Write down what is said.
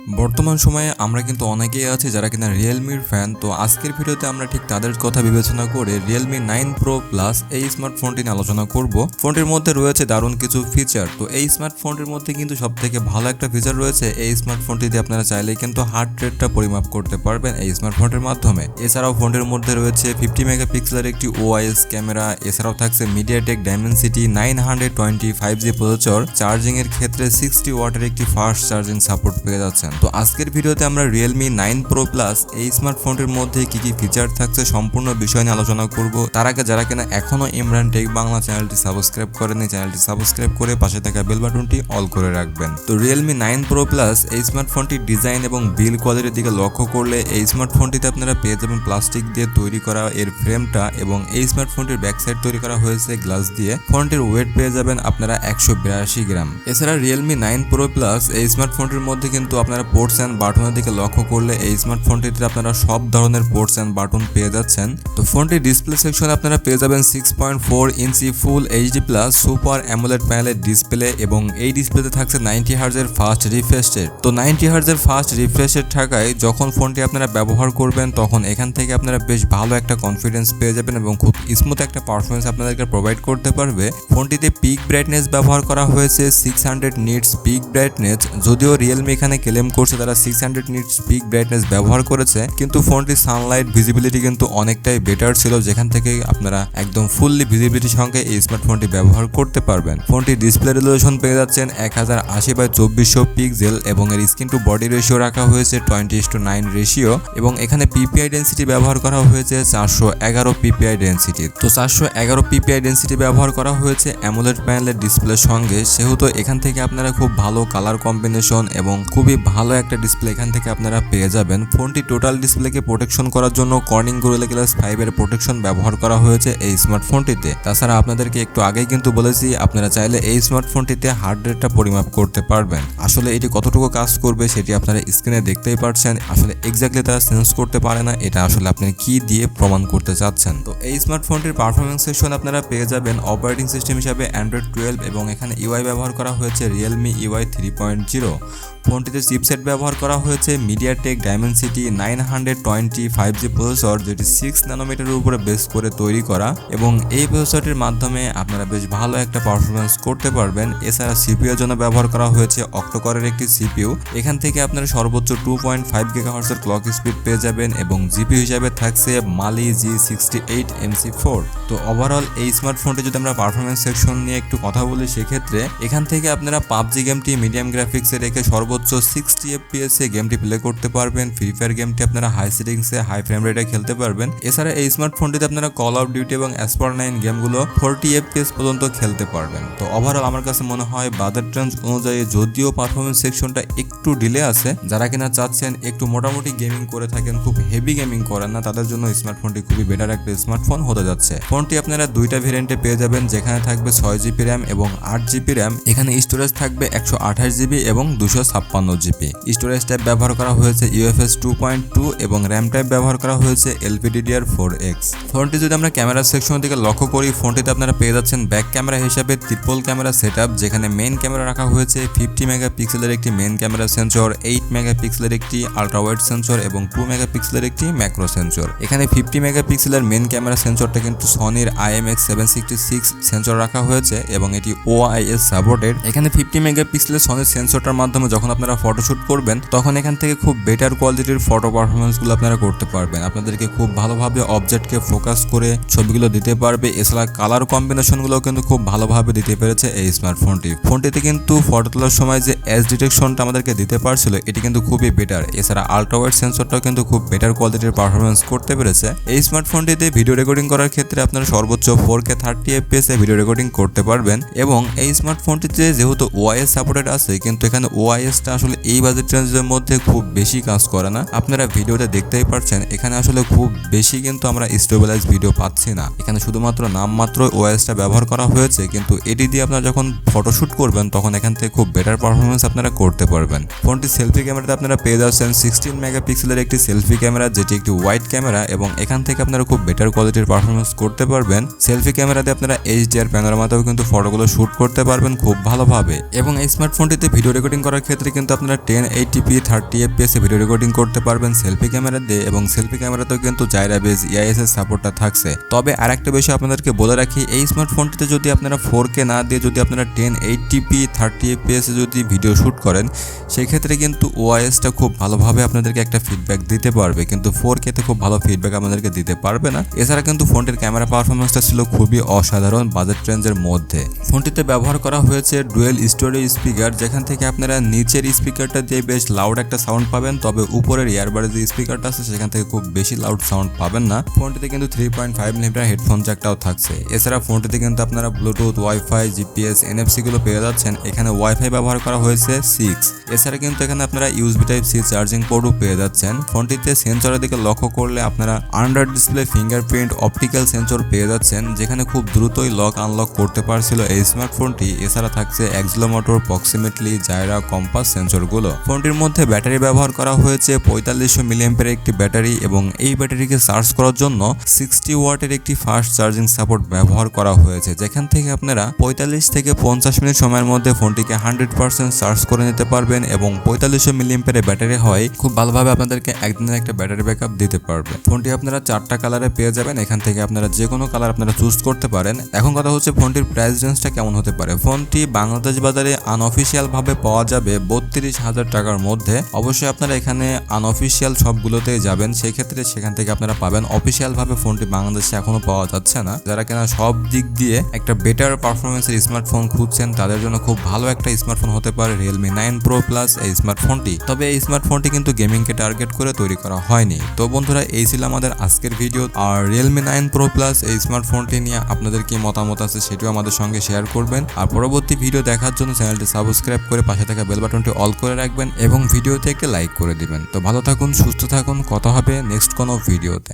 বর্তমান সময়ে আমরা কিন্তু অনেকেই আছি যারা কিনা রিয়েলমির ফ্যান। তো আজকের ভিডিওতে আমরা ঠিক তাদের কথা বিবেচনা করে Realme 9 Pro Plus এই স্মার্টফোনটি নিয়ে আলোচনা করব। ফোনটির মধ্যে রয়েছে দারুণ কিছু ফিচার। তো এই স্মার্টফোনটির মধ্যে কিন্তু সবথেকে ভালো একটা ফিচার রয়েছে, এই স্মার্টফোনটিতে আপনারা চাইলেই কিন্তু হার্ট রেটটা পরিমাপ করতে পারবেন এই স্মার্টফোনটির মাধ্যমে। এছাড়াও ফোনটির মধ্যে রয়েছে 50 মেগাপিক্সেলের একটি OIS ক্যামেরা। এছাড়াও থাকছে MediaTek Dimensity 920 5G processor. Charging এর ক্ষেত্রে 60 ওয়াটের একটি ফাস্ট চার্জিং সাপোর্ট পেয়ে যাচ্ছেন। তো আজকের ভিডিওতে আমরা Realme 9 Pro Plus এই স্মার্টফোনটির মধ্যে কি কি ফিচার থাকছে সম্পূর্ণ বিষয় নিয়ে আলোচনা করব। তার আগে যারা কিনা এখনো ইমরান টেক বাংলা চ্যানেলটি সাবস্ক্রাইব করেনি, চ্যানেলটি সাবস্ক্রাইব করে পাশে থাকা বেল বাটনটি অল করে রাখবেন। তো Realme 9 Pro Plus এই স্মার্টফোনটির ডিজাইন এবং বিল্ড কোয়ালিটির দিকে লক্ষ্য করলে এই স্মার্টফোনটিতে আপনারা পেয়ে যাবেন প্লাস্টিক দিয়ে তৈরি করা এর ফ্রেমটা, এবং এই স্মার্টফোনটির ব্যাক সাইড তৈরি করা হয়েছে গ্লাস দিয়ে। ফোনটির ওয়েট পেয়ে যাবেন আপনারা 182 গ্রাম। এছাড়া Realme 9 Pro Plus এই স্মার্টফোনটির মধ্যে কিন্তু আপনারা পোর্টস অ্যান্ড বাটনের দিকে লক্ষ্য করলে এই স্মার্টফোনটিতে আপনারা সব ধরনের পোর্টস অ্যান্ড বাটন পেয়ে যাচ্ছেন। তো ফোনটির ডিসপ্লে সেকশনে আপনারা পেয়ে যাবেন 6.4 inch full HD plus super AMOLED প্যানেলের ডিসপ্লে, এবং এই ডিসপ্লেতে থাকছে 90 হার্জের ফাস্ট রিফ্রেশ রেট। তো 90 হার্জের ফাস্ট রিফ্রেশ রেট থাকায় যখন ফোনটি আপনারা ব্যবহার করবেন তখন এখান থেকে আপনারা বেশ ভালো একটা কনফিডেন্স পেয়ে যাবেন এবং খুব স্মুথ একটা পারফরমেন্স আপনাদেরকে প্রোভাইড করতে পারবে। ফোনটিতে পিক ব্রাইটনেস ব্যবহার করা হয়েছে 600 নিটস পিক ব্রাইটনেস। যদিও রিয়েলমি এখানে ক্লেম করছে তারা 600 নিটস পিক ব্রাইটনেস ব্যবহার করেছে, কিন্তু ফোনটির সানলাইট ভিজিবিলিটি কিন্তু অনেকটাই বেটার ছিল, যেখান থেকে আপনারা একদম ফুললি ভিজিবিলিটির সঙ্গে এই স্মার্টফোনটি ব্যবহার করতে পারবেন। ফোনটির ডিসপ্লে রেজোলিউশন পেয়ে যাচ্ছেন 1080x2400 পিক্সেল, এবং এর স্ক্রিন টু বডি রেশিও রাখা হয়েছে 20:9 রেশিও, এবং এখানে পিপিআই ডেন্সিটি ব্যবহার করা হয়েছে 411 পিপিআই ডেন্সিটি। তো 411 পিপিআই ডেন্সিটি ব্যবহার করা হয়েছে অ্যামোলেড প্যানেলের ডিসপ্লের সঙ্গে, সেহেতু এখান থেকে আপনারা খুব ভালো কালার কম্বিনেশন এবং খুবই ভালো একটা ডিসপ্লে এখান থেকে আপনারা পেয়ে যাবেন। ফোনটি টোটাল ডিসপ্লেকে প্রোটেকশন করার জন্য কর্নিং গোরিলা গ্লাস 5 এর প্রোটেকশন ব্যবহার করা হয়েছে এই স্মার্টফোনটিতে। তাছাড়া আপনাদেরকে একটু আগেই কিন্তু বলেছি আপনারা চাইলে এই স্মার্টফোনটিতে হার্ট রেটটা পরিমাপ করতে পারবেন। আসলে এটি কতটুকু কাজ করবে সেটি আপনারা স্ক্রিনে দেখতেই পারছেন। আসলে এক্স্যাক্টলি তারা সেন্স করতে পারে না, এটা আসলে আপনি কি দিয়ে প্রমাণ করতে চাচ্ছেন। তো এই স্মার্টফোনটির পারফরমেন্স সেকশন আপনারা পেয়ে যাবেন অপারেটিং সিস্টেম হিসাবে Android 12, এবং এখানে ইউআই ব্যবহার করা হয়েছে Realme UI 3.0। ফোনটিতে চিপসেট ব্যবহার করা হয়েছে মিডিয়াটেক ডাইমেনসিটি 920 5G প্রসেসর, যেটি 6 ন্যানোমিটারের উপরে বেস করে তৈরি করা, এবং এই প্রসেসরটির মাধ্যমে আপনারা বেশ ভালো একটা পারফরমেন্স করতে পারবেন। এছাড়া সিপিইউ এর জন্য ব্যবহার করা হয়েছে অক্টোকরের একটি সিপিইউ। এখান থেকে আপনারা সর্বোচ্চ 2.5 GHz এর ক্লক স্পিড পেয়ে যাবেন, এবং জিপি হিসাবে থাকছে মালি G68 MC4। তো ওভারঅল এই স্মার্টফোনটি যদি আমরা পারফরমেন্স সেকশন নিয়ে একটু কথা বলি, সেক্ষেত্রে এখান থেকে আপনারা পাবজি গেমটি মিডিয়াম গ্রাফিক্সে রেখে সর্বোচ্চ 60 FPS এ গেমটি প্লে করতে পারবেন। ফ্রি ফায়ার গেমটি আপনারা হাই সেটিংসে হাই ফ্রেম রেটে খেলতে পারবেন। এছাড়া এই স্মার্টফোনটিতে আপনারা কল অফ ডিউটি এবং অ্যাসপার 9 গেমগুলো 40 FPS পর্যন্ত খেলতে পারবেন। তো ওভারঅল আমার কাছে মনে হয় বাজেট রেঞ্জ অনুযায়ী, যদিও পারফরমেন্স সেকশনটা একটু ডিলে আছে, যারা কিনা চাচ্ছেন একটু মোটামুটি গেমিং করে থাকেন, খুব হেভি গেমিং করেন না, তাদের জন্য স্মার্টফোনটি খুবই বেটার একটা স্মার্টফোন হতে যাচ্ছে। ফোনটি আপনারা দুইটা ভেরিয়েন্টে পেয়ে যাবেন, যেখানে থাকবে 6GB র্যাম এবং 8GB র্যাম। এখানে স্টোরেজ থাকবে 128GB এবং 256GB। স্টোরেজ টাইপ ব্যবহার করা হয়েছে UFS 2.2, এবং র্যাম টাইপ ব্যবহার করা হয়েছে LPDDR4X। ফোনটি যদি আমরা ক্যামেরা সেকশনের দিকে লক্ষ্য করি, ফোনটিতে আপনারা পেয়ে যাচ্ছেন ব্যাক ক্যামেরা হিসাবে ট্রিপল ক্যামেরা সেটআপ, যেখানে মেইন ক্যামেরা রাখা হয়েছে 50 মেগাপিক্সেলের একটি মেইন ক্যামেরা সেন্সর, 8 মেগাপিক্সেলের একটি আলট্রা ওয়াইড সেন্সর, এবং 2 মেগাপিক্সেলের একটি ম্যাক্রো সেন্সর। এখানে 50 মেগাপিক্সেলের মেইন ক্যামেরা সেন্সরটা কিন্তু সনির IMX766 সেন্সর রাখা হয়েছে, এবং এটি OIS সাপোর্টেড। এখানে 50 মেগাপিক্সেলের সনির সেন্সরটার মাধ্যমে যখন আপনারা ফটোশুট করবেন তখন এখান থেকে খুব বেটার কোয়ালিটির ফটো পারফরমেন্সগুলো আপনারা করতে পারবেন। আপনাদেরকে খুব ভালোভাবে অবজেক্টকে ফোকাস করে ছবিগুলো দিতে পারবে। এছাড়া কালার কম্বিনেশনগুলো কিন্তু খুব ভালোভাবে দিতে পেরেছে এই স্মার্টফোনটি। ফোনটিতে কিন্তু ফটো তোলার সময় যে এজ ডিটেকশনটা আমাদেরকে দিতে পারছিল, এটি কিন্তু খুবই বেটার। এছাড়া আলট্রা ওয়াইড সেন্সরটাও কিন্তু খুব বেটার কোয়ালিটির পারফরমেন্স করতে পেরেছে। এই স্মার্টফোনটিতে ভিডিও রেকর্ডিং করার ক্ষেত্রে আপনারা সর্বোচ্চ 4K 30 FPS এ ভিডিও রেকর্ডিং করতে পারবেন, এবং এই স্মার্টফোনটিতে যেহেতু OIS সাপোর্টেড আছে, কিন্তু এখানে OISটা আসলে এই বাজেট রেঞ্জের মধ্যে খুব বেশি কাজ করে না। আপনারা ভিডিওতে দেখতেই পাচ্ছেন এখানে আসলে খুব বেশি কিন্তু আমরা স্টেবিলাইজ ভিডিও পাচ্ছি না। এখানে শুধুমাত্র নামমাত্র OISটা ব্যবহার করা হয়েছে, কিন্তু এটি দিয়ে আপনারা যখন ফটোশুট করবেন তখন এখান থেকে খুব বেটার পারফরমেন্স আপনারা করতে পারবেন। ফোনটি সেলফি ক্যামেরাতে আপনারা পেয়ে যাচ্ছেন 16 মেগাপিক্সেলের একটি সেলফি ক্যামেরা, যেটি একটি ওয়াইড ক্যামেরা, এবং এখান থেকে আপনারা খুব বেটার কোয়ালিটির পারফরমেন্স করতে পারবেন। সেলফি ক্যামেরাতে আপনারা HDR প্যানোরামাতেও কিন্তু ফটোগুলো শুট করতে পারবেন খুব ভালোভাবে। এবং এই স্মার্টফোনটিতে ভিডিও রেকর্ডিং করার ক্ষেত্রে ক্ষেত্রে কিন্তু আপনারা 1080p 30fps ভিডিও রেকর্ডিং করতে পারবেন সেলফি ক্যামেরা দিয়ে, এবং সেলফি ক্যামেরাতেও কিন্তু জাইরা বেস ইআইএস এর সাপোর্টটা থাকছে। তবে আরেকটা বিষয় আপনাদেরকে বলে রাখি, এই স্মার্টফোনটিতে যদি আপনারা 4K না দিয়ে যদি আপনারা 1080p 30fps যদি ভিডিও শ্যুট করেন, সেক্ষেত্রে কিন্তু ওআইএসটা খুব ভালোভাবে আপনাদেরকে একটা ফিডব্যাক দিতে পারবে, কিন্তু 4K তে খুব ভালো ফিডব্যাক আপনাদেরকে দিতে পারবে না। এছাড়া কিন্তু ফোনটির ক্যামেরা পারফরমেন্সটা ছিল খুবই অসাধারণ বাজেট রেঞ্জের মধ্যে। ফোনটিতে ব্যবহার করা হয়েছে ডুয়েল স্টোরেজ স্পিকার, যেখান থেকে আপনারা নিচের স্পিকারটা দিয়ে বেশ লাউড একটা সাউন্ড পাবেন, তবে উপরের ইয়ারবাডের যে স্পিকারটা আছে সেখান থেকে খুব বেশি লাউড সাউন্ড পাবেন না। ফোনটিতে কিন্তু 3.5mm হেডফোন জ্যাকটাও থাকছে। এছাড়া ফোনটিতে কিন্তু আপনারা ব্লুটুথ, ওয়াইফাই, জিপিএস, এনএফসি গুলো পেয়ে যাচ্ছেন। এখানে ওয়াইফাই ব্যবহার করা হয়েছে 6। এছাড়া কিন্তু এখানে আপনারা ইউএসবি টাইপ সি চার্জিং পোর্টও পেয়ে যাচ্ছেন। ফোনটিতে সেন্সরের দিকে লক্ষ্য করলে আপনারা under display fingerprint optical sensor পেয়ে যাচ্ছেন, যেখানে খুব দ্রুতই লক আনলক করতে পারছিল এই স্মার্টফোনটি। এছাড়া থাকছে অ্যাক্সিলোমোটর, প্রক্সিমেটলি, জাইরা, কম্পাস সেন্সরগুলো। ফোনটির মধ্যে ব্যাটারি ব্যবহার করা হয়েছে 4500 মিলিঅ্যাম্পিয়ার একটি ব্যাটারি, এবং এই ব্যাটারিকে চার্জ করার জন্য 60 ওয়াটের একটি ফাস্ট চার্জিং সাপোর্ট ব্যবহার করা হয়েছে, যেখান থেকে আপনারা 45 থেকে 50 মিনিট সময়ের মধ্যে ফোনটিকে 100% চার্জ করে নিতে পারবেন, এবং 4500 মিলিঅ্যাম্পিয়ারের ব্যাটারি হয় খুব ভালোভাবে আপনাদেরকে একদিনের একটা ব্যাটারি ব্যাকআপ দিতে পারবে। ফোনটি আপনারা 4টা কালারে পেয়ে যাবেন, এখান থেকে আপনারা যে কোনো কালার আপনারা চুজ করতে পারেন। এখন কথা হচ্ছে ফোনটির প্রাইস রেঞ্জটা কেমন হতে পারে। ফোনটি বাংলাদেশ বাজারে আনঅফিসিয়াল ভাবে পাওয়া যাবে 32,000 টাকার মধ্যে। অবশ্যই আপনারা এখানে আনঅফিসিয়াল সবগুলোতেই যাবেন, সেই ক্ষেত্রে সেখান থেকে আপনারা পাবেন। অফিসিয়াল ভাবে ফোনটি বাংলাদেশে এখনো পাওয়া যাচ্ছে না। যারা কিনা সব দিক দিয়ে একটা বেটার পারফরমেন্সের স্মার্টফোন খুঁজছেন, তাদের জন্য খুব ভালো একটা স্মার্টফোন হতে পারে Realme 9 Pro Plus এই স্মার্টফোনটি। তবে এই স্মার্টফোনটি কিন্তু গেমিংকে টার্গেট করে তৈরি করা হয়নি। তো বন্ধুরা, এই ছিল আমাদের আজকের ভিডিও। আর Realme 9 Pro Plus এই স্মার্টফোনটি নিয়ে আপনাদের কি মতামত আছে সেটিও আমাদের সঙ্গে শেয়ার করবেন। আর পরবর্তী ভিডিও দেখার জন্য চ্যানেলটি সাবস্ক্রাইব করে পাশে থাকা বেল বাটনটি অল করে রাখবেন, এবং ভিডিওতে একটি লাইক করে দিবেন। তো ভালো থাকুন, সুস্থ থাকুন, কথা হবে নেক্সট কোনো ভিডিওতে।